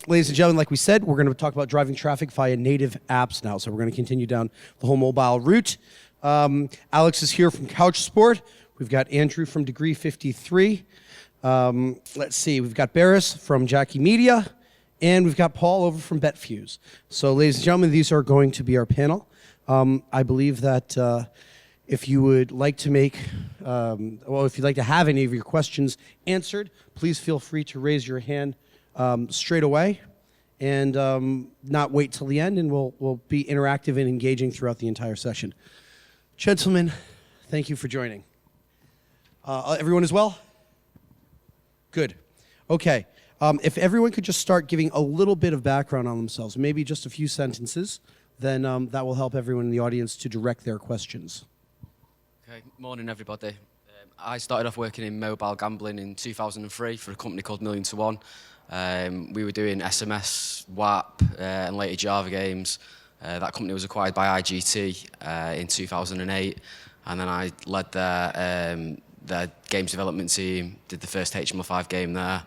Ladies and gentlemen, like we said, we're going to talk about driving traffic via native apps now. So we're going to continue down the whole mobile route. Alex is here from Couchsport. We've got Andrew from Degree 53. Let's see, we've got Baris from JackyMedia, and we've got Paul over from Betfuse. So ladies and gentlemen, these are going to be our panel. I believe that if you would like to make, if you'd like to have any of your questions answered, please feel free to raise your hand straight away and not wait till the end, and we'll be interactive and engaging throughout the entire session. Gentlemen, thank you for joining. Everyone is well? Good. Okay. If everyone could just start giving a little bit of background on themselves, maybe just a few sentences, then that will help everyone in the audience to direct their questions. Okay, morning everybody. I started off working in mobile gambling in 2003 for a company called Million to One. We were doing SMS, WAP, and later Java games. That company was acquired by IGT in 2008, and then I led their games development team, did the first HTML5 game there,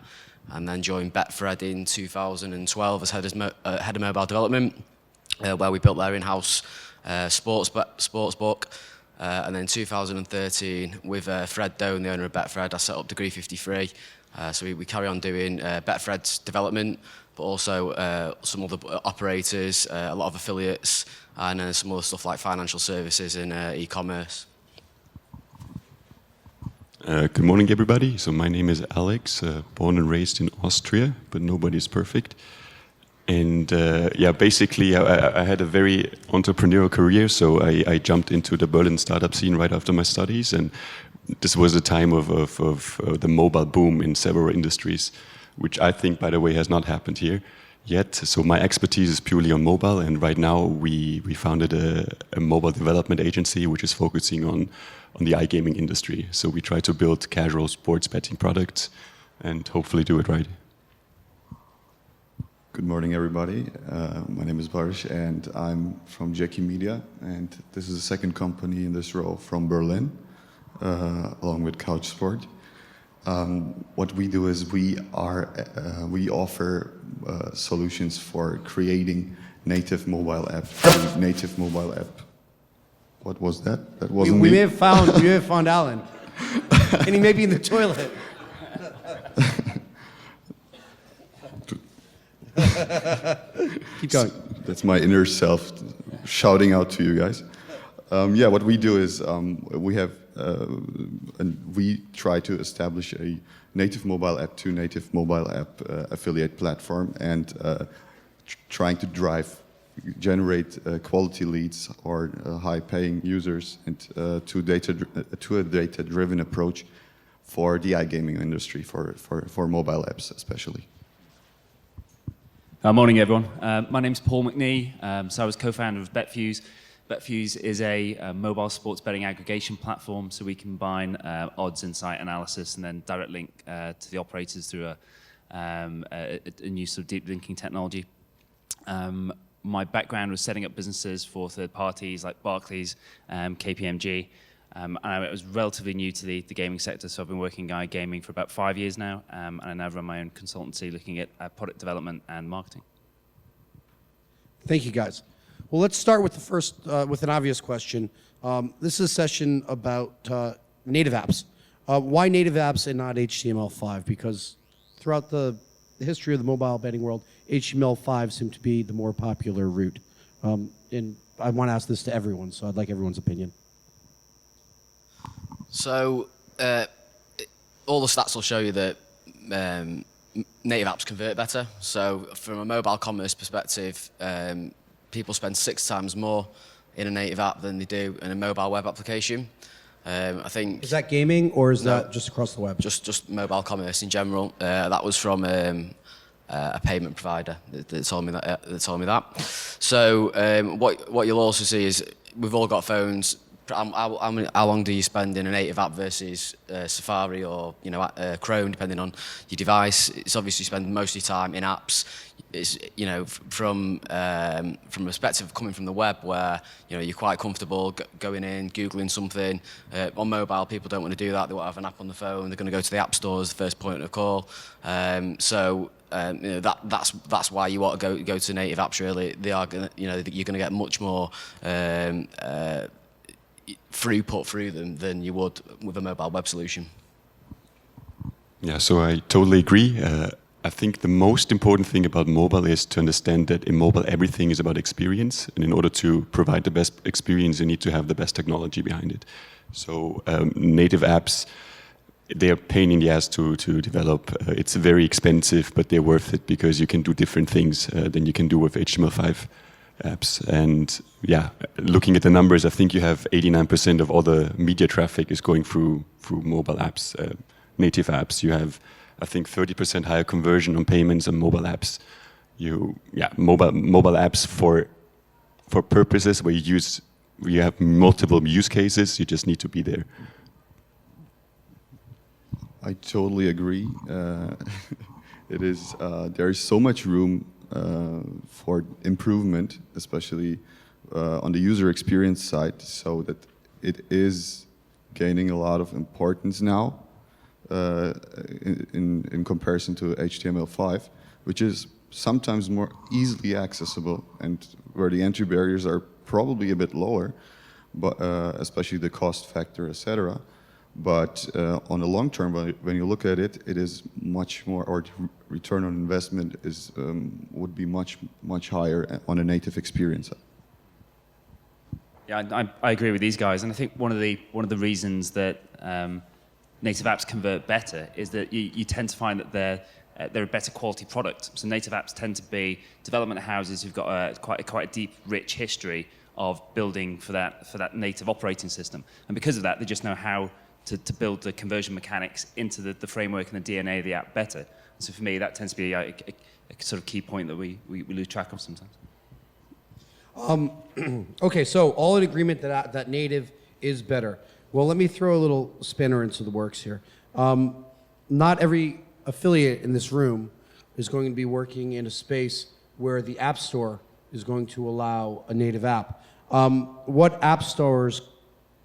and then joined Betfred in 2012 as head of mobile development, where we built their in-house sportsbook. And then in 2013, with Fred Doan, the owner of Betfred, I set up Degree 53. So we carry on doing Betfred's development, but also some other operators, a lot of affiliates, and some other stuff like financial services and e-commerce. Good morning, everybody. So my name is Alex, born and raised in Austria, but nobody's perfect. And yeah, basically, I had a very entrepreneurial career, so I jumped into the Berlin startup scene right after my studies, and this was a time of the mobile boom in several industries, which I think, by the way, has not happened here yet. So my expertise is purely on mobile, and right now we founded a mobile development agency which is focusing on the iGaming industry. So we try to build casual sports betting products and hopefully do it right. Good morning, everybody. My name is Baris, and I'm from JackyMedia, and this is the second company in this role from Berlin, along with Couchsport. What we do is we offer solutions for creating native mobile apps. Native mobile app. What was that? That wasn't we me. may have found Alan, and he may be in the toilet. Keep going. That's my inner self shouting out to you guys. Yeah, what we do is we try to establish a native mobile app to native mobile app affiliate platform, and trying to generate quality leads or high-paying users, and to a data-driven approach for the iGaming industry, for mobile apps especially. Morning, everyone. My name's Paul McNea. So I was co-founder of Betfuse. Betfuse is a mobile sports betting aggregation platform, so we combine odds, insight, analysis, and then direct link to the operators through a new sort of deep linking technology. My background was setting up businesses for third parties like Barclays, KPMG. And I was relatively new to the gaming sector, so I've been working in iGaming for about 5 years now, and I now run my own consultancy looking at product development and marketing. Thank you, guys. Well, let's start with the first, with an obvious question. This is a session about native apps. Why native apps and not HTML5? Because throughout the history of the mobile betting world, HTML5 seemed to be the more popular route. And I want to ask this to everyone, so I'd like everyone's opinion. So all the stats will show you that native apps convert better. So from a mobile commerce perspective, people spend 6 times more in a native app than they do in a mobile web application. I think. Is that gaming, or is that just across the web? Just mobile commerce in general. That was from a payment provider that told me that. So what you'll also see is we've all got phones. How long do you spend in a native app versus Safari or Chrome, depending on your device? It's obviously you spend most of your time in apps. It's from a perspective of coming from the web, where you're quite comfortable going in, googling something. On mobile, people don't want to do that. They want to have an app on the phone. They're going to go to the app store as the first point of call. So that's why you want to go to native apps. Really, they are gonna, you're going to get much more throughput through them than you would with a mobile web solution. Yeah, so I totally agree. I think the most important thing about mobile is to understand that in mobile everything is about experience, and in order to provide the best experience, you need to have the best technology behind it. So native apps, they are pain in the ass to develop. It's very expensive, but they're worth it because you can do different things than you can do with HTML5 apps. And yeah, looking at the numbers, I think you have 89% of all the media traffic is going through mobile apps, native apps. You have, I think, 30% higher conversion on payments on mobile apps. Mobile apps for purposes where you have multiple use cases. You just need to be there. I totally agree. It is there is so much room for improvement, especially on the user experience side, so that it is gaining a lot of importance now in comparison to HTML5, which is sometimes more easily accessible and where the entry barriers are probably a bit lower, but especially the cost factor, etc. But on the long term, when you look at it, it is much more, or return on investment is would be much higher on a native experience. Yeah, I agree with these guys, and I think one of the reasons that native apps convert better is that you tend to find that they're a better quality product. So native apps tend to be development houses who've got quite a deep, rich history of building for that native operating system, and because of that, they just know how to build the conversion mechanics into the framework and the DNA of the app better. And so for me, that tends to be a sort of key point that we lose track of sometimes. Okay, so all in agreement that native is better. Well, let me throw a little spinner into the works here. Not every affiliate in this room is going to be working in a space where the App Store is going to allow a native app. What app stores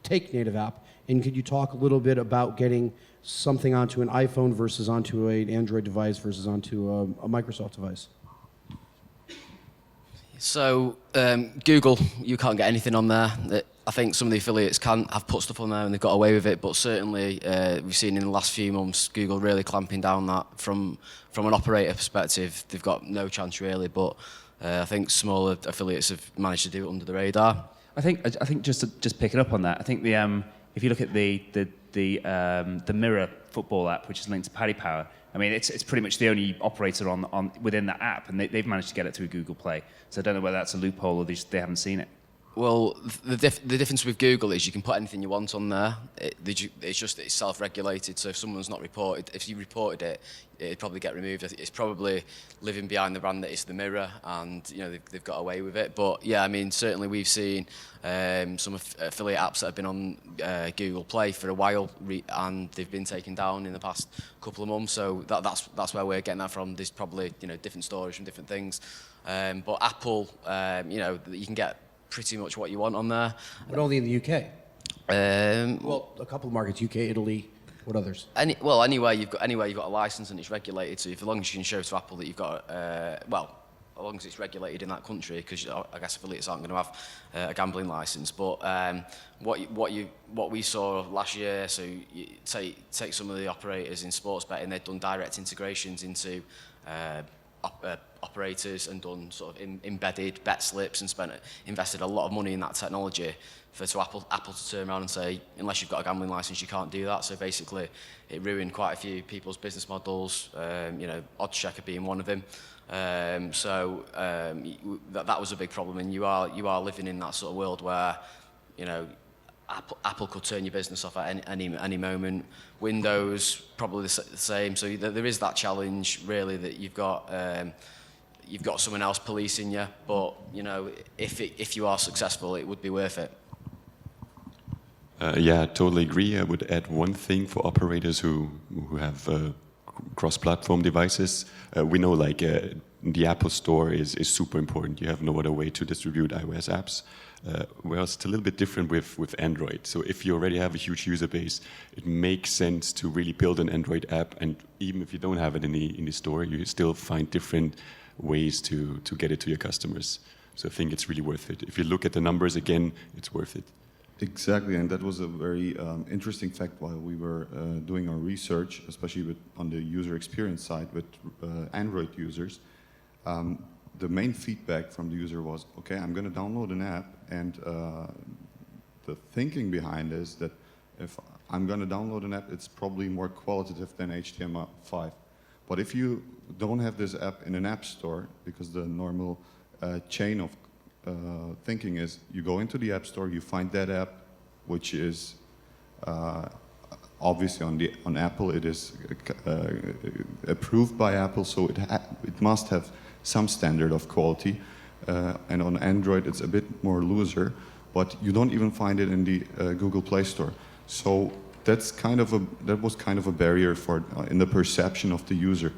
take native app? And could you talk a little bit about getting something onto an iPhone versus onto an Android device versus onto a Microsoft device? So Google, you can't get anything on there. I think some of the affiliates have put stuff on there and they've got away with it, but certainly we've seen in the last few months Google really clamping down that from an operator perspective. They've got no chance really, but I think smaller affiliates have managed to do it under the radar. I think just picking up on that, I think if you look at the Mirror football app, which is linked to Paddy Power, I mean, it's pretty much the only operator on within that app, and they've managed to get it through Google Play. So I don't know whether that's a loophole or they haven't seen it. Well, the difference with Google is you can put anything you want on there. It's self-regulated. So if someone's not reported, if you reported it, it'd probably get removed. It's probably living behind the brand that is the Mirror, and they've got away with it. But yeah, I mean, certainly we've seen some affiliate apps that have been on Google Play for a while, and they've been taken down in the past couple of months. So that's where we're getting that from. There's probably different stories from different things. But Apple, you can get pretty much what you want on there. But only in the UK. Well, a couple of markets: UK, Italy. What others? Anywhere you've got a license and it's regulated. So as long as you can show to Apple that you've got, as long as it's regulated in that country, because I guess affiliates aren't going to have a gambling license. But what we saw last year, so you take some of the operators in sports betting, they'd done direct integrations into operators and done sort of embedded bet slips and invested a lot of money in that technology for Apple to turn around and say, unless you've got a gambling license, you can't do that. So basically, it ruined quite a few people's business models. Odds checker being one of them. That was a big problem, and you are living in that sort of world where, Apple could turn your business off at any moment. Windows probably the same. So there is that challenge really that you've got someone else policing you. But if you are successful, it would be worth it. Yeah, I totally agree. I would add one thing for operators who have cross-platform devices. We know the Apple Store is super important. You have no other way to distribute iOS apps. Whereas it's a little bit different with Android. So if you already have a huge user base, it makes sense to really build an Android app, and even if you don't have it in the store, you still find different ways to get it to your customers. So I think it's really worth it. If you look at the numbers again, it's worth it. Exactly, and that was a very interesting fact while we were doing our research, especially on the user experience side with Android users. The main feedback from the user was, okay, I'm going to download an app, and the thinking behind is that if I'm going to download an app, it's probably more qualitative than HTML5. But if you don't have this app in an app store, because the normal chain of thinking is you go into the app store, you find that app, which is obviously on Apple, it is approved by Apple, so it must have some standard of quality, and on Android it's a bit more looser, but you don't even find it in the Google Play Store. So that was kind of a barrier for in the perception of the user,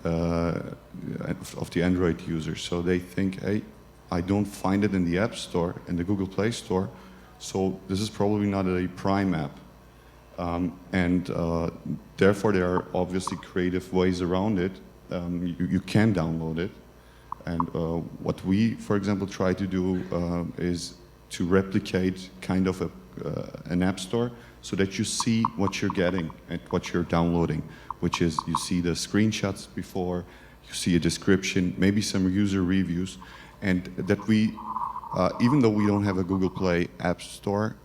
of the Android user. So they think, hey, I don't find it in the App Store, in the Google Play Store, so this is probably not a Prime app. Therefore there are obviously creative ways around it. You can download it. And what we, for example, try to do is to replicate kind of an app store so that you see what you're getting and what you're downloading, which is you see the screenshots before, you see a description, maybe some user reviews, and that we, even though we don't have a Google Play App Store,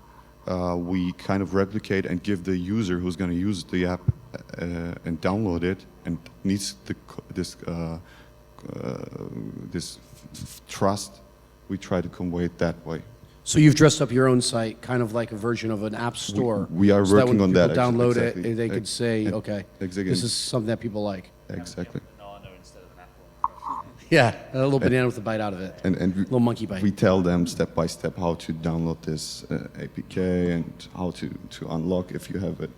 we kind of replicate and give the user who's going to use the app and download it and needs this trust, we try to convey it that way. So you've dressed up your own site, kind of like a version of an app store. We are working on that. So that when people download exactly. it, they could say, okay, exactly. this is something that people like. Exactly. Banana instead of an apple. Yeah, a little banana with a bite out of it. And little monkey bite. We tell them step by step how to download this APK and how to unlock if you have it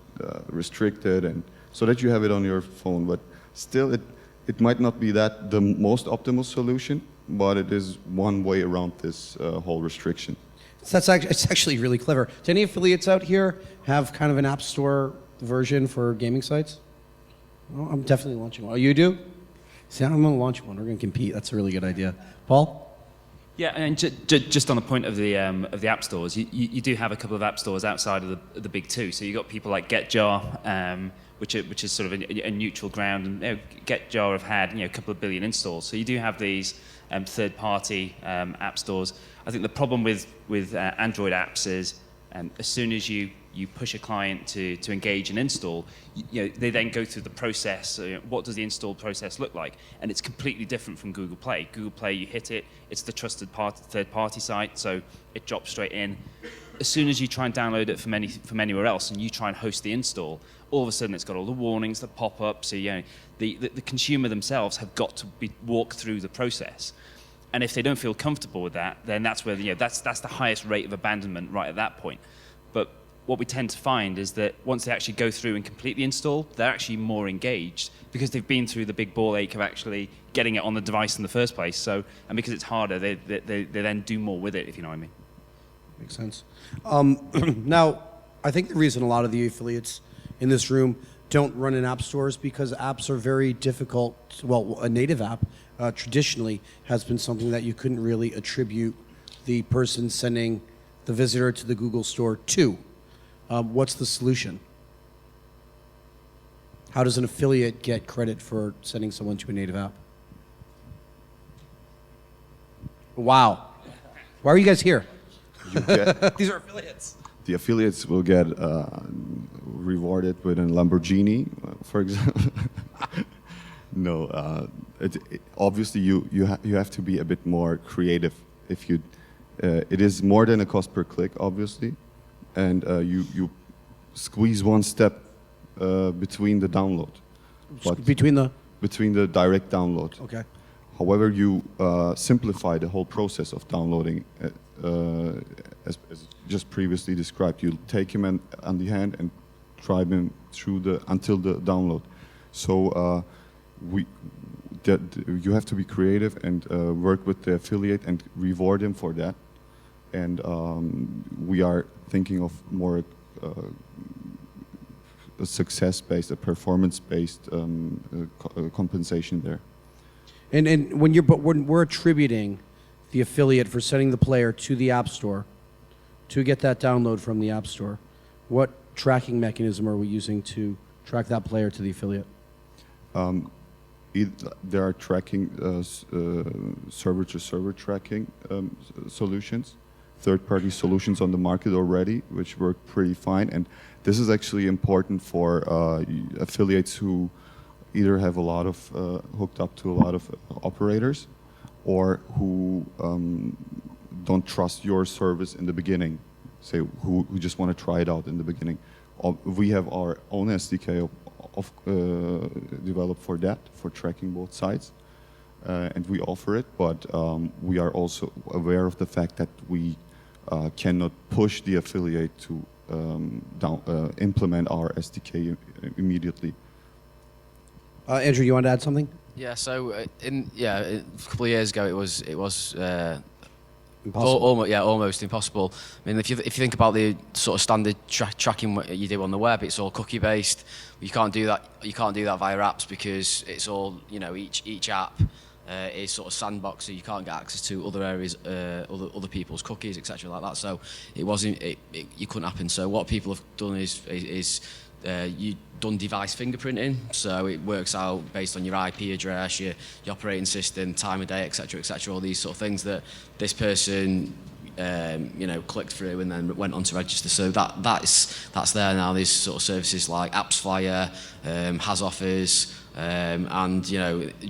restricted, and so that you have it on your phone. But still, it might not be that the most optimal solution, but it is one way around this whole restriction. So it's actually really clever. Do any affiliates out here have kind of an app store version for gaming sites? Well, I'm definitely launching one. Oh, you do? See, I'm going to launch one. We're going to compete. That's a really good idea. Paul? Yeah, and just on the point of the app stores, you do have a couple of app stores outside of the big two. So you've got people like GetJar, which is sort of a neutral ground, and GetJar have had a couple of billion installs. So you do have these third-party app stores. I think the problem with Android apps is as soon as you push a client to engage and install, they then go through the process. What does the install process look like? And it's completely different from Google Play. Google Play, you hit it, it's the trusted third-party site, so it drops straight in. As soon as you try and download it from anywhere else and you try and host the install, all of a sudden it's got all the warnings, the pop-ups. So the consumer themselves have got to walk through the process. And if they don't feel comfortable with that, then that's where that's the highest rate of abandonment right at that point. But what we tend to find is that once they actually go through and complete the install, they're actually more engaged because they've been through the big ball ache of actually getting it on the device in the first place. So, and because it's harder, they then do more with it, if you know what I mean. Makes sense. Now, I think the reason a lot of the affiliates in this room don't run in app stores because apps are very difficult. Well, a native app traditionally has been something that you couldn't really attribute the person sending the visitor to the Google store to. What's the solution? How does an affiliate get credit for sending someone to a native app? Wow. Why are you guys here? These are affiliates. The affiliates will get rewarded with a Lamborghini, for example. No, obviously you have to be a bit more creative. If you, it is more than a cost per click, obviously, and you squeeze one step between the download. Between the direct download. Okay. However, you simplify the whole process of downloading, as just previously described. You'll take him on the hand and drive him through until the download. So you have to be creative and work with the affiliate and reward him for that. and we are thinking of more a success-based, a performance-based compensation there. And when we're attributing the affiliate for sending the player to the App Store to get that download from the App Store, what tracking mechanism are we using to track that player to the affiliate? There are tracking server-to-server tracking solutions, third-party solutions on the market already, which work pretty fine. And this is actually important for affiliates who either have a lot of hooked up to a lot of operators, or who don't trust your service in the beginning, say who just want to try it out in the beginning. We have our own SDK developed for that, for tracking both sides, and we offer it, but we are also aware of the fact that we cannot push the affiliate to implement our SDK immediately. Andrew, you want to add something? Yeah. So a couple of years ago, it was Impossible. almost impossible. I mean, if you think about the sort of standard tracking what you do on the web, it's all cookie based. You can't do that. You can't do that via apps because it's all, you know, each app is sort of sandbox, so you can't get access to other areas, other people's cookies, etc. like that. So it wasn't. You couldn't happen. So what people have done is you done device fingerprinting, so it works out based on your IP address, your operating system, time of day, etc., all these sort of things that this person clicked through and then went on to register. So that's there now. There's sort of services like AppsFlyer, has offers, and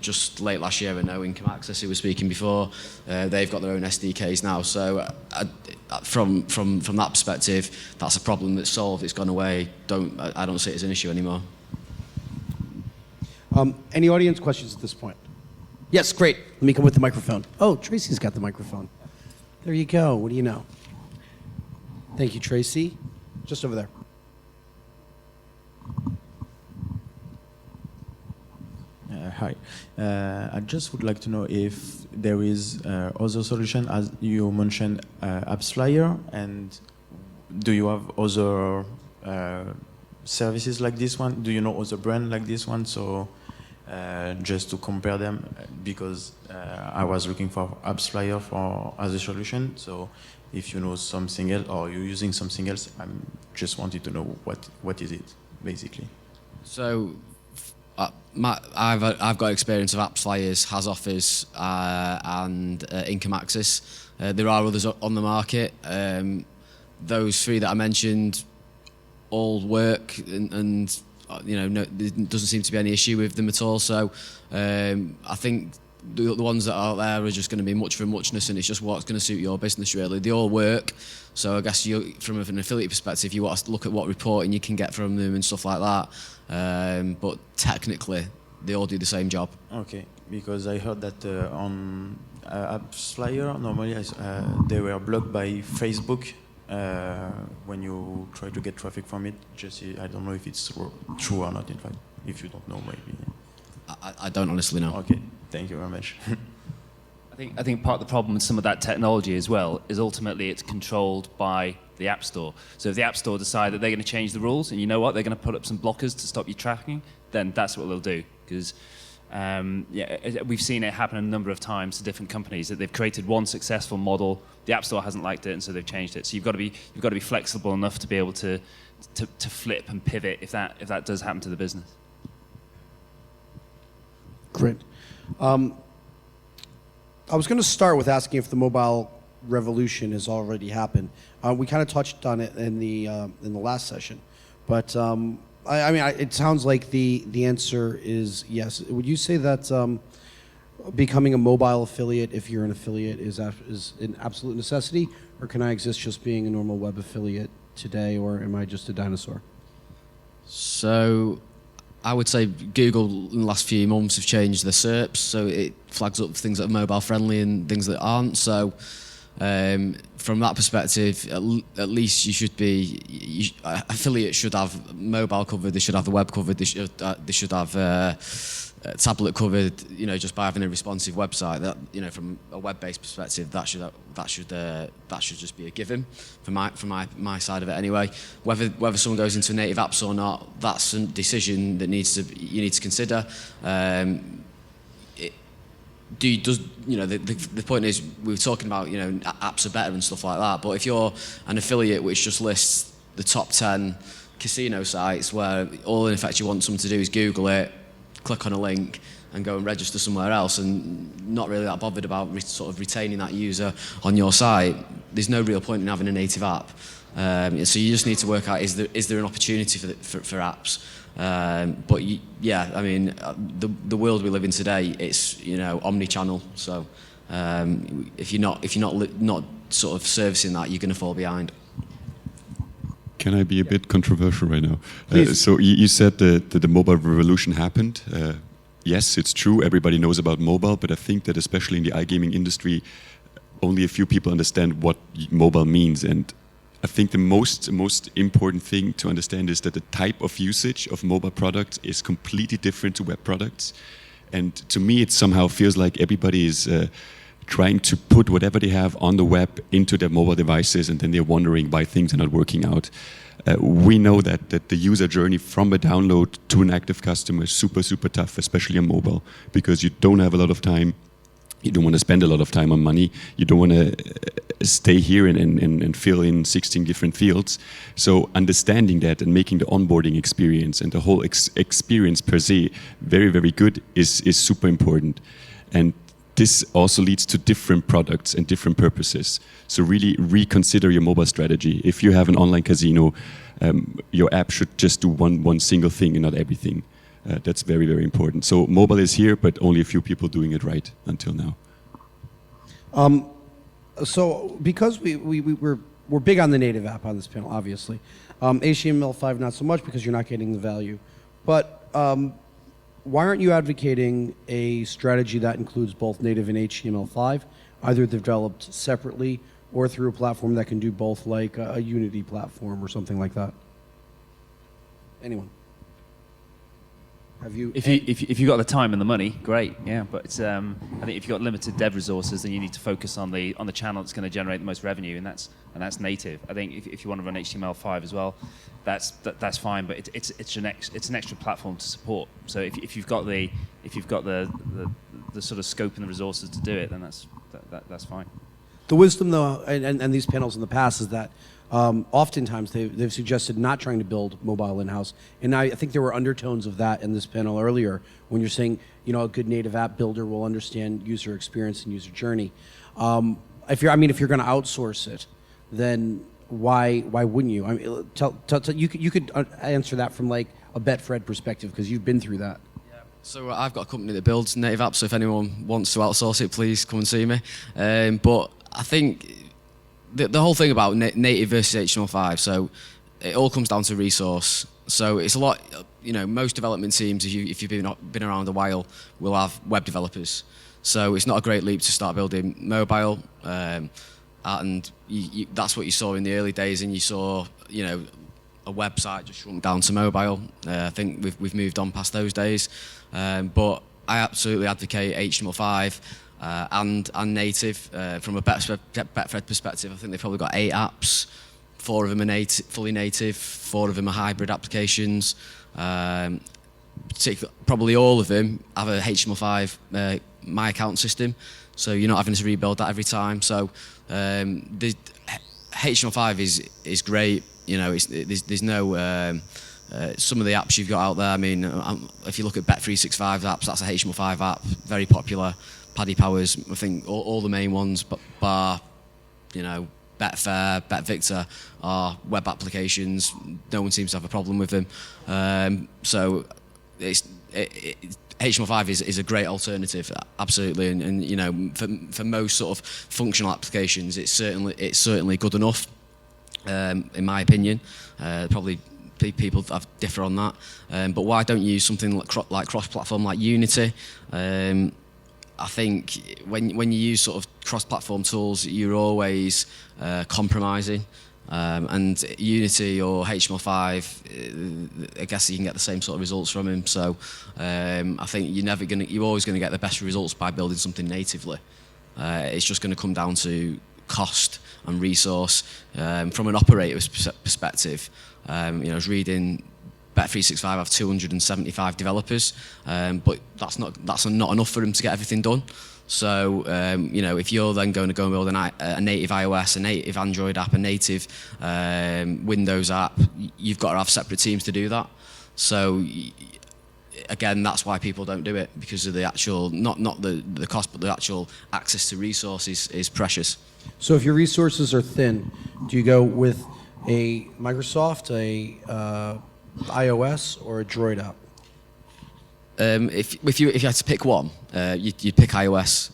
just late last year, I know Income Access, who was speaking before, they've got their own SDKs now. So from that perspective, that's a problem that's solved. It's gone away. I don't see it as an issue anymore. Any audience questions at this point? Yes, great. Let me come with the microphone. Oh, Tracy's got the microphone. There you go. What do you know? Thank you, Tracy. Just over there. Hi. I just would like to know if there is other solution, as you mentioned, AppsFlyer, and do you have other services like this one? Do you know other brand like this one? So just to compare them, because I was looking for AppsFlyer as a solution. So if you know something else or you're using something else, I just wanted to know what is it basically. So I've got experience of AppsFlyers, has offers, and Income Access. There are others on the market. Those three that I mentioned all work, and there doesn't seem to be any issue with them at all. So I think the ones that are out there are just going to be much for muchness, and it's just what's going to suit your business really. They all work. So I guess from an affiliate perspective, you want to look at what reporting you can get from them and stuff like that. But technically, they all do the same job. Okay, because I heard that on AppsFlyer, normally they were blocked by Facebook when you try to get traffic from it. I don't know if it's true or not, in fact. If you don't know, maybe. I don't honestly know. Okay, thank you very much. I think part of the problem with some of that technology as well is ultimately it's controlled by the App Store. So if the App Store decide that they're going to change the rules, and you know what, they're going to put up some blockers to stop you tracking, then that's what they'll do. Because we've seen it happen a number of times to different companies that they've created one successful model, the App Store hasn't liked it, and so they've changed it. So you've got to be flexible enough to be able to flip and pivot if that does happen to the business. Great. I was going to start with asking if the mobile revolution has already happened. We kind of touched on it in the last session, but it sounds like the answer is yes. Would you say that becoming a mobile affiliate, if you're an affiliate, is an absolute necessity, or can I exist just being a normal web affiliate today, or am I just a dinosaur? So I would say Google in the last few months have changed their SERPs, so it flags up things that are mobile friendly and things that aren't. So from that perspective, at least you should be. Affiliates should have mobile covered. They should have the web covered. They should have tablet covered, you know, just by having a responsive website. That, you know, from a web-based perspective, that should just be a given from my side of it anyway. Whether someone goes into native apps or not, that's a decision that you need to consider. The point is, we were talking about, you know, apps are better and stuff like that, but if you're an affiliate which just lists the top 10 casino sites where all in effect you want someone to do is Google it, click on a link and go and register somewhere else, and not really that bothered about sort of retaining that user on your site, there's no real point in having a native app. So you just need to work out, is there an opportunity for apps? But yeah, I mean, the world we live in today, it's, you know, omni-channel. So if you're not sort of servicing that, you're going to fall behind. Can I be a bit controversial right now? Please. So you said that the mobile revolution happened. Yes, it's true. Everybody knows about mobile, but I think that especially in the iGaming industry, only a few people understand what mobile means. And I think the most important thing to understand is that the type of usage of mobile products is completely different to web products. And to me, it somehow feels like everybody is trying to put whatever they have on the web into their mobile devices, and then they're wondering why things are not working out. We know that the user journey from a download to an active customer is super, super tough, especially on mobile, because you don't have a lot of time. You don't want to spend a lot of time on money. You don't want to stay here and fill in 16 different fields. So understanding that and making the onboarding experience and the whole experience per se very, very good is super important. And this also leads to different products and different purposes. So really reconsider your mobile strategy. If you have an online casino, your app should just do one single thing and not everything. That's very, very important. So mobile is here, but only a few people doing it right until now. So because we're big on the native app on this panel, obviously. HTML5 not so much, because you're not getting the value. But why aren't you advocating a strategy that includes both native and HTML5, either developed separately or through a platform that can do both, like a Unity platform or something like that? Anyone? Have you? If you got the time and the money, great, yeah. But it's, I think if you've got limited dev resources, then you need to focus on the channel that's going to generate the most revenue, and that's native. I think if you want to run HTML5 as well, that's fine. But it's an extra platform to support. So if you've got the sort of scope and the resources to do it, then that's fine. The wisdom, though, and these panels in the past, is that oftentimes they've suggested not trying to build mobile in-house. And I think there were undertones of that in this panel earlier when you're saying, you know, a good native app builder will understand user experience and user journey. If you're going to outsource it, then why wouldn't you? I mean, you could answer that from like a Betfred perspective, because you've been through that. So I've got a company that builds native apps, so if anyone wants to outsource it, please come and see me. But I think the whole thing about native versus HTML5, so it all comes down to resource. So it's a lot, you know, most development teams, if you've been around a while, will have web developers. So it's not a great leap to start building mobile, and that's what you saw in the early days, and you saw, you know, a website just shrunk down to mobile. I think we've moved on past those days, but I absolutely advocate HTML5 and native. From a Betfred perspective, I think they've probably got 8 apps. 4 of them are fully native, 4 of them are hybrid applications. Probably all of them have a HTML5 My Account system, so you're not having to rebuild that every time. So the HTML5 is great. You know, there's no some of the apps you've got out there. I mean, if you look at Bet365 apps, that's a HTML5 app, very popular. Paddy Powers, I think all the main ones, bar, you know, Betfair, BetVictor, are web applications. No one seems to have a problem with them. So HTML5 is a great alternative, absolutely. And you know, for most sort of functional applications, it's certainly good enough, in my opinion. Probably people differ on that. But why don't you use something like cross-platform, like Unity? I think when you use sort of cross-platform tools, you're always compromising. And Unity or HTML5, I guess you can get the same sort of results from him. So I think you're always going to get the best results by building something natively. It's just going to come down to cost and resource. From an operator's perspective, I was reading Bet365 have 275 developers, but that's not enough for them to get everything done. So, if you're then going to go and build a native iOS, a native Android app, a native Windows app, you've got to have separate teams to do that. So, again, that's why people don't do it, because of the actual, not the cost, but the actual access to resources is precious. So if your resources are thin, do you go with a Microsoft, a iOS, or a Droid app? If you had to pick one, you'd pick iOS.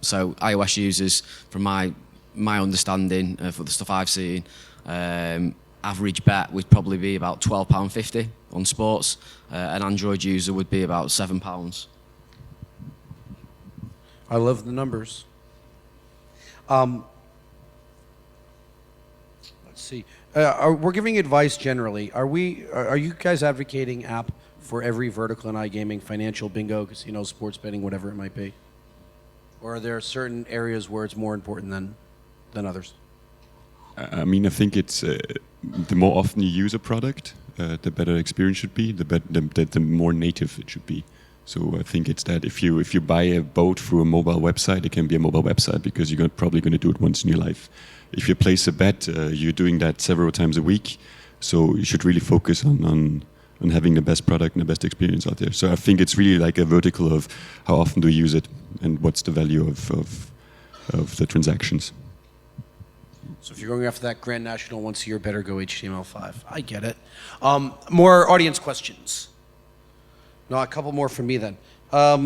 So iOS users, from my understanding for the stuff I've seen, average bet would probably be about £12.50 on sports. An Android user would be about £7. I love the numbers. Let's see. We're giving advice generally. Are you guys advocating app for every vertical in iGaming, financial, bingo, casino, sports betting, whatever it might be? Or are there certain areas where it's more important than others? I mean, I think it's the more often you use a product, the better experience should be, the more native it should be. So I think it's that if you buy a boat through a mobile website, it can be a mobile website because you're probably going to do it once in your life. If you place a bet, you're doing that several times a week. So you should really focus on having the best product and the best experience out there. So I think it's really like a vertical of how often do you use it and what's the value of the transactions. So if you're going after that Grand National once a year, better go HTML5. I get it. More audience questions. No, a couple more from me then. How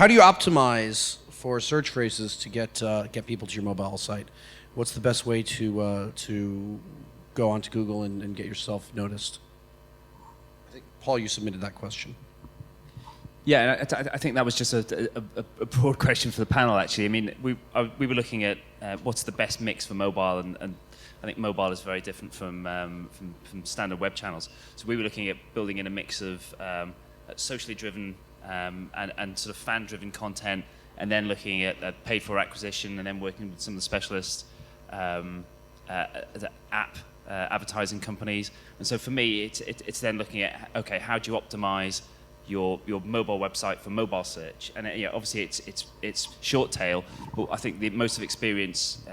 do you optimize for search phrases to get people to your mobile site? What's the best way to go onto Google and get yourself noticed? I think, Paul, you submitted that question. Yeah, I think that was just a broad question for the panel, actually. I mean, we were looking at what's the best mix for mobile, and I think mobile is very different from standard web channels. So we were looking at building in a mix of socially driven and sort of fan-driven content, and then looking at paid-for acquisition, and then working with some of the specialist app advertising companies. And so for me, it's then looking at, okay, how do you optimize your mobile website for mobile search? And obviously it's short tail, but I think the most of experience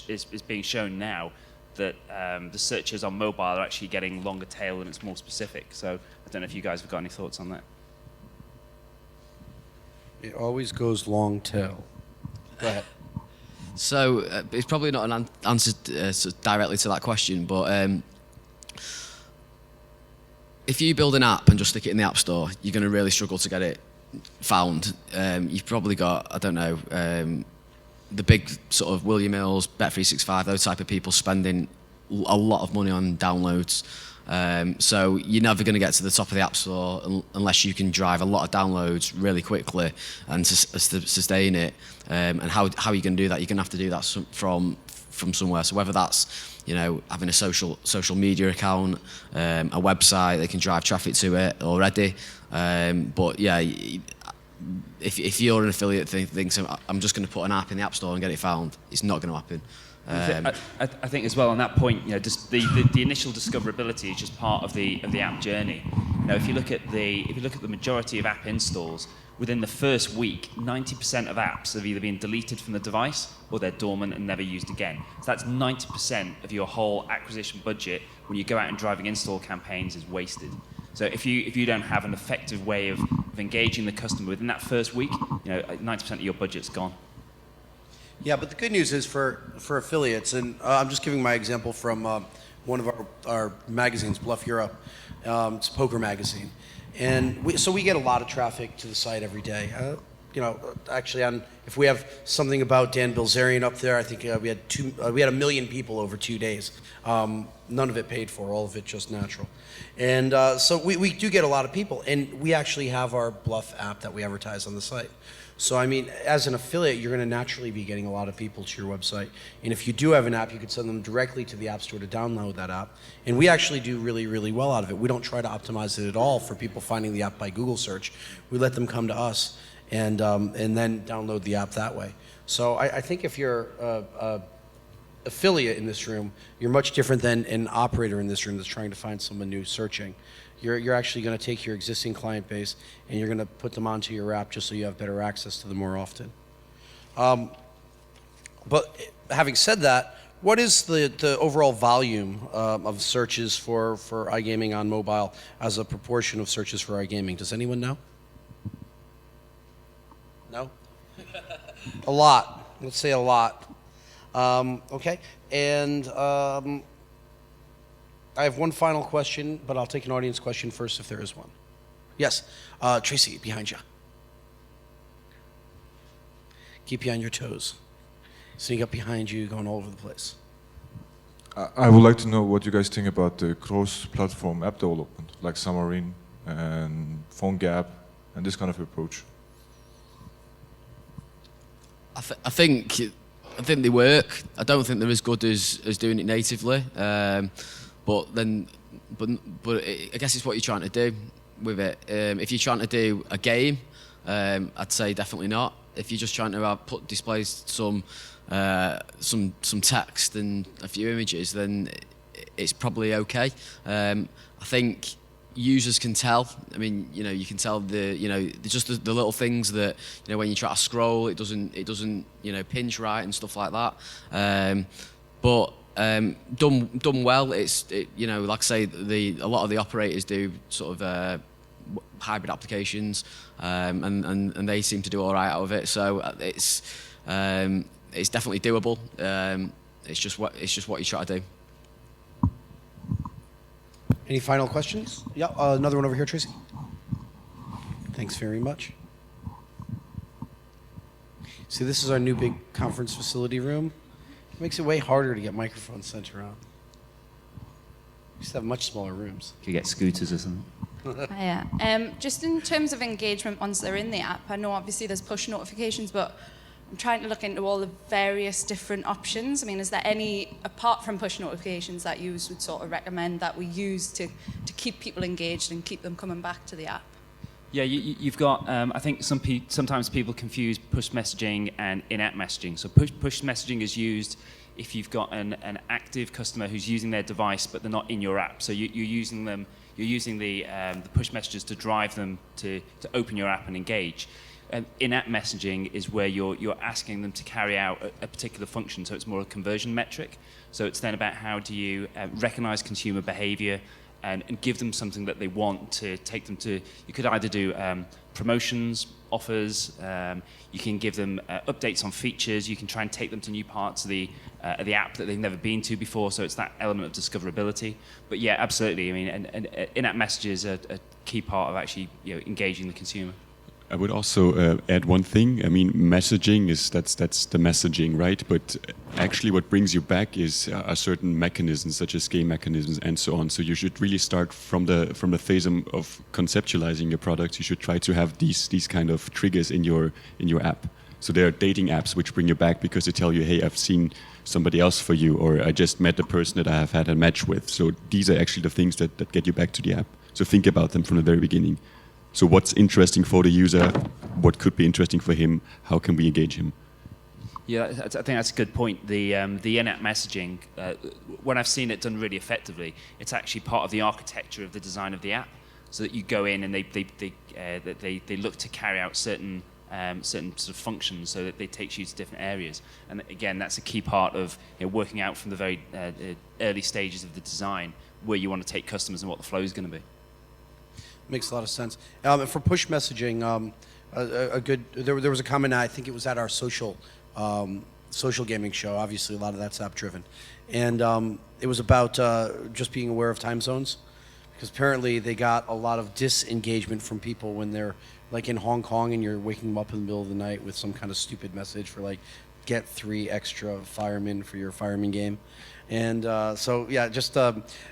is being shown now that the searches on mobile are actually getting longer tail and it's more specific. So I don't know if you guys have got any thoughts on that. It always goes long tail. Go ahead. So it's probably not an answer directly to that question, but if you build an app and just stick it in the App Store, you're going to really struggle to get it found. You've probably got, I don't know, the big sort of William Mills, Bet365, those type of people spending a lot of money on downloads. So you're never going to get to the top of the App Store unless you can drive a lot of downloads really quickly and to sustain it. And how are you going to do that? You're going to have to do that from somewhere. So whether that's having a social media account, a website, they can drive traffic to it already. But yeah, if you're an affiliate thinks I'm just going to put an app in the App Store and get it found, it's not going to happen. I think as well on that point, just the initial discoverability is just part of the app journey. If you look at the majority of app installs, within the first week, 90% of apps have either been deleted from the device or they're dormant and never used again. So that's 90% of your whole acquisition budget when you go out and driving install campaigns is wasted. So if you don't have an effective way of engaging the customer within that first week, 90% of your budget's gone. Yeah, but the good news is for affiliates, and I'm just giving my example from one of our magazines, Bluff Europe. It's a poker magazine. And we get a lot of traffic to the site every day. Actually, if we have something about Dan Bilzerian up there, I think we had 1 million people over 2 days. None of it paid for, all of it just natural. And so we do get a lot of people, and we actually have our Bluff app that we advertise on the site. So, I mean, as an affiliate, you're going to naturally be getting a lot of people to your website. And if you do have an app, you could send them directly to the App Store to download that app. And we actually do really, really well out of it. We don't try to optimize it at all for people finding the app by Google search. We let them come to us and then download the app that way. So I think if you're a affiliate in this room, you're much different than an operator in this room that's trying to find someone new searching. You're actually going to take your existing client base and you're going to put them onto your app just so you have better access to them more often. But having said that, what is the overall volume of searches for iGaming on mobile as a proportion of searches for iGaming? Does anyone know? No? A lot. Let's say a lot. Okay. And I have one final question, but I'll take an audience question first if there is one. Yes, Tracy, behind you. Keep you on your toes. Sneak up behind you, going all over the place. I would like to know what you guys think about the cross-platform app development, like Xamarin and PhoneGap and this kind of approach. I think they work. I don't think they're as good as doing it natively. But I guess it's what you're trying to do with it. If you're trying to do a game, I'd say definitely not. If you're just trying to display some text and a few images, then it's probably okay. I think users can tell. I mean, you can tell just the little things that when you try to scroll, it doesn't pinch right and stuff like that. But done well, like I say, a lot of the operators do sort of hybrid applications, and they seem to do all right out of it. So it's definitely doable. It's just what you try to do. Any final questions? Yeah, another one over here, Tracy. Thanks very much. See, this is our new big conference facility room. It makes it way harder to get microphones sent around. We used to have much smaller rooms. Could get scooters or something. Yeah. Just in terms of engagement once they're in the app, I know obviously there's push notifications, but I'm trying to look into all the various different options. I mean, is there any, apart from push notifications, that you would sort of recommend that we use to keep people engaged and keep them coming back to the app? Yeah, you've got, I think sometimes people confuse push messaging and in-app messaging. So push messaging is used if you've got an active customer who's using their device, but they're not in your app. So you're using the push messages to drive them to open your app and engage. In-app messaging is where you're asking them to carry out a particular function, so it's more a conversion metric. So it's then about how do you recognize consumer behavior and give them something that they want to take them to. You could either do promotions, offers, you can give them updates on features, you can try and take them to new parts of the app that they've never been to before, so it's that element of discoverability. But yeah, absolutely, I mean, and in-app messages are a key part of actually engaging the consumer. I would also add one thing. I mean, messaging that's the messaging, right? But actually, what brings you back is a certain mechanisms, such as game mechanisms and so on. So you should really start from the phase of conceptualizing your products. You should try to have these kind of triggers in your app. So there are dating apps which bring you back because they tell you, hey, I've seen somebody else for you, or I just met the person that I have had a match with. So these are actually the things that get you back to the app. So think about them from the very beginning. So what's interesting for the user? What could be interesting for him? How can we engage him? Yeah, I think that's a good point. The in-app messaging, when I've seen it done really effectively, it's actually part of the architecture of the design of the app, so that you go in and they look to carry out certain sort of functions, so that they take you to different areas. And again, that's a key part of working out from the very early stages of the design where you want to take customers and what the flow is going to be. Makes a lot of sense. For push messaging, there was a comment, I think it was at our social gaming show. Obviously, a lot of that's app driven, and it was about just being aware of time zones, because apparently they got a lot of disengagement from people when they're like in Hong Kong and you're waking them up in the middle of the night with some kind of stupid message for like get 3 extra firemen for your fireman game. And so yeah, just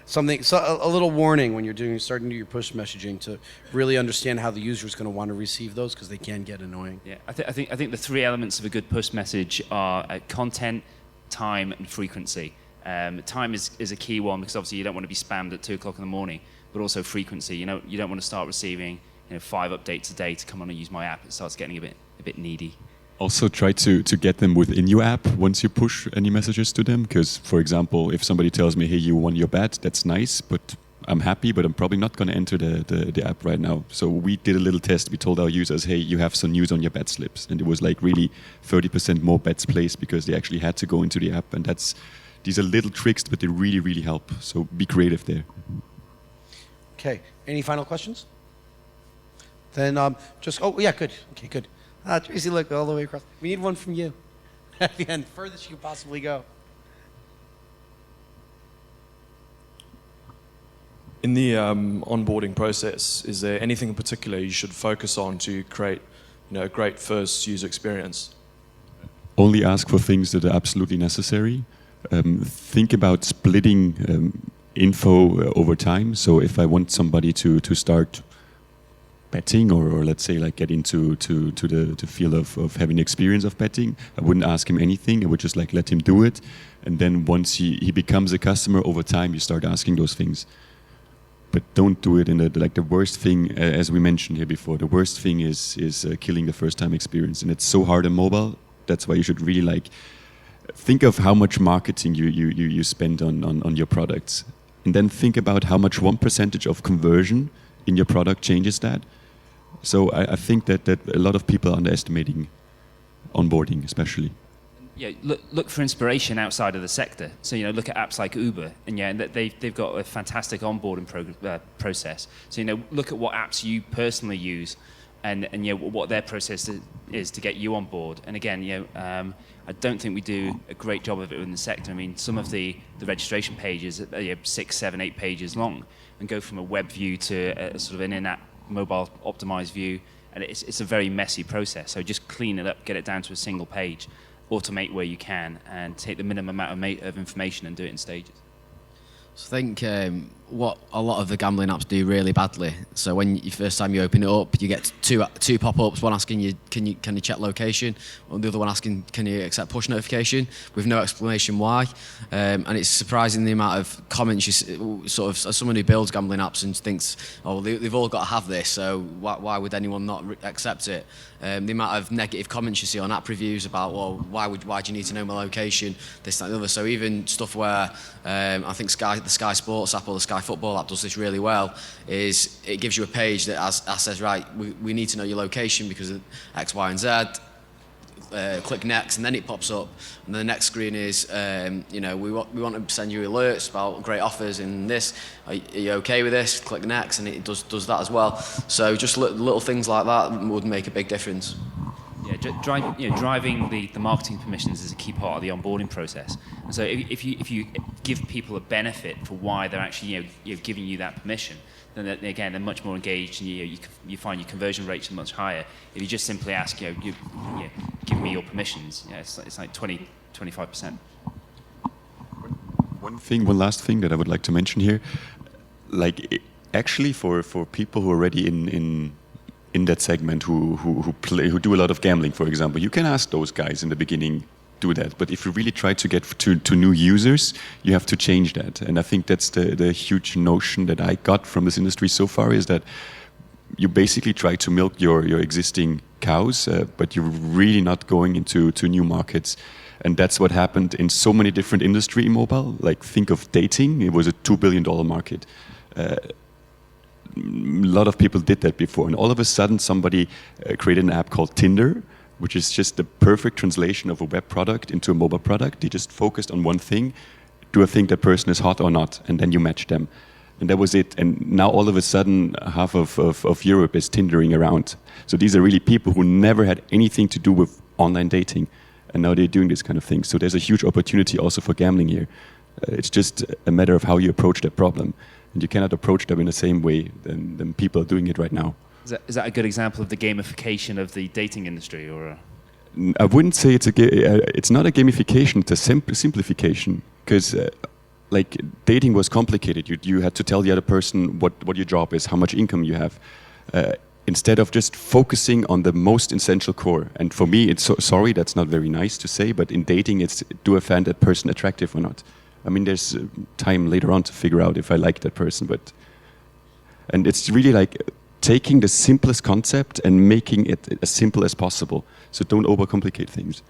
something, a little warning when you're starting to do your push messaging to really understand how the user is going to want to receive those, because they can get annoying. Yeah, I think the 3 elements of a good push message are content, time, and frequency. Time is a key one, because obviously you don't want to be spammed at 2 o'clock in the morning, but also frequency. You don't want to start receiving 5 updates a day to come on and use my app. It starts getting a bit needy. Also try to get them within your app once you push any messages to them, because, for example, if somebody tells me, hey, you won your bet, that's nice, but I'm happy, but I'm probably not going to enter the app right now. So we did a little test. We told our users, hey, you have some news on your bet slips. And it was like really 30% more bets placed because they actually had to go into the app. And these are little tricks, but they really, really help. So be creative there. Okay, any final questions? Then oh yeah, good, okay, good. Tracy, look, all the way across. We need one from you at the end, furthest you can possibly go. In the onboarding process, is there anything in particular you should focus on to create, a great first user experience? Only ask for things that are absolutely necessary. Think about splitting info over time. So if I want somebody to start betting, or let's say like get into the field of having experience of betting, I wouldn't ask him anything. I would just like let him do it, and then once he becomes a customer, over time you start asking those things. But don't do it in the worst thing, as we mentioned here before. The worst thing is killing the first time experience, and it's so hard on mobile. That's why you should really think of how much marketing you spend on your products, and then think about how much 1% of conversion in your product changes that. So I think that a lot of people are underestimating onboarding, especially. Yeah, look for inspiration outside of the sector. So look at apps like Uber, and they've got a fantastic onboarding process. So look at what apps you personally use, and what their process is to get you on board. And again, I don't think we do a great job of it in the sector. I mean, some of the registration pages are 6, 7, 8 pages long, and go from a web view to a sort of an in-app mobile optimized view, and it's a very messy process. So just clean it up, get it down to a single page, automate where you can, and take the minimum amount of information and do it in stages. So I think what a lot of the gambling apps do really badly. So when you first time you open it up, you get two pop-ups. One asking you, can you check location? And the other one asking, can you accept push notification? With no explanation why. And it's surprising the amount of comments you sort of, as someone who builds gambling apps and thinks, oh, they've all got to have this, so why would anyone not accept it? The amount of negative comments you see on app reviews about, well, why do you need to know my location? This, that, and the other. So even stuff where I think the Sky Sports app or the Sky Football app does this really well, is it gives you a page that says, right, we need to know your location because of X, Y, and Z. Click next, and then it pops up, and then the next screen is, we want to send you alerts about great offers in this. Are you okay with this? Click next, and it does that as well. So just little things like that would make a big difference. Yeah, driving the marketing permissions is a key part of the onboarding process. And so if you give people a benefit for why they're actually giving you that permission, then again they're much more engaged, and you find your conversion rates are much higher. If you just simply ask, give me your permissions, it's like 20-25%. One last thing that I would like to mention here, actually for people who are already in that segment who do a lot of gambling, for example, you can ask those guys in the beginning do that. But if you really try to get to new users, you have to change that. And I think that's the huge notion that I got from this industry so far, is that you basically try to milk your existing cows, but you're really not going into new markets. And that's what happened in so many different industries in mobile. Like, think of dating. It was a $2 billion market. A lot of people did that before. And all of a sudden, somebody created an app called Tinder, which is just the perfect translation of a web product into a mobile product. They just focused on one thing. Do I think that person is hot or not? And then you match them. And that was it. And now all of a sudden, half of Europe is Tindering around. So these are really people who never had anything to do with online dating. And now they're doing this kind of thing. So there's a huge opportunity also for gambling here. It's just a matter of how you approach that problem. And you cannot approach them in the same way than people are doing it right now. Is that a good example of the gamification of the dating industry, or? I wouldn't say it's not a gamification. It's a simplification because. Like dating was complicated. You had to tell the other person what your job is, how much income you have, instead of just focusing on the most essential core. And for me, it's sorry, that's not very nice to say, but in dating, it's do I find that person attractive or not? I mean, there's time later on to figure out if I like that person, and it's really like taking the simplest concept and making it as simple as possible. So don't overcomplicate things.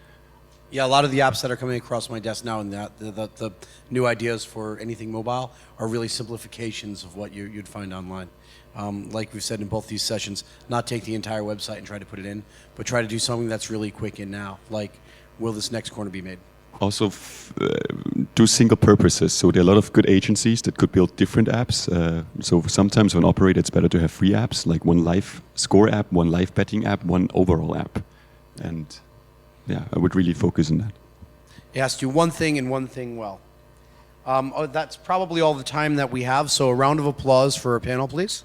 Yeah, a lot of the apps that are coming across my desk now and the new ideas for anything mobile are really simplifications of what you'd find online. Like we've said in both these sessions, not take the entire website and try to put it in, but try to do something that's really quick in now, like will this next corner be made? Also, do single purposes. So there are a lot of good agencies that could build different apps. So sometimes for an operator, it's better to have 3 apps, like one live score app, one live betting app, one overall app. And yeah, I would really focus on that. It has to do one thing and one thing well. That's probably all the time that we have, so a round of applause for our panel, please.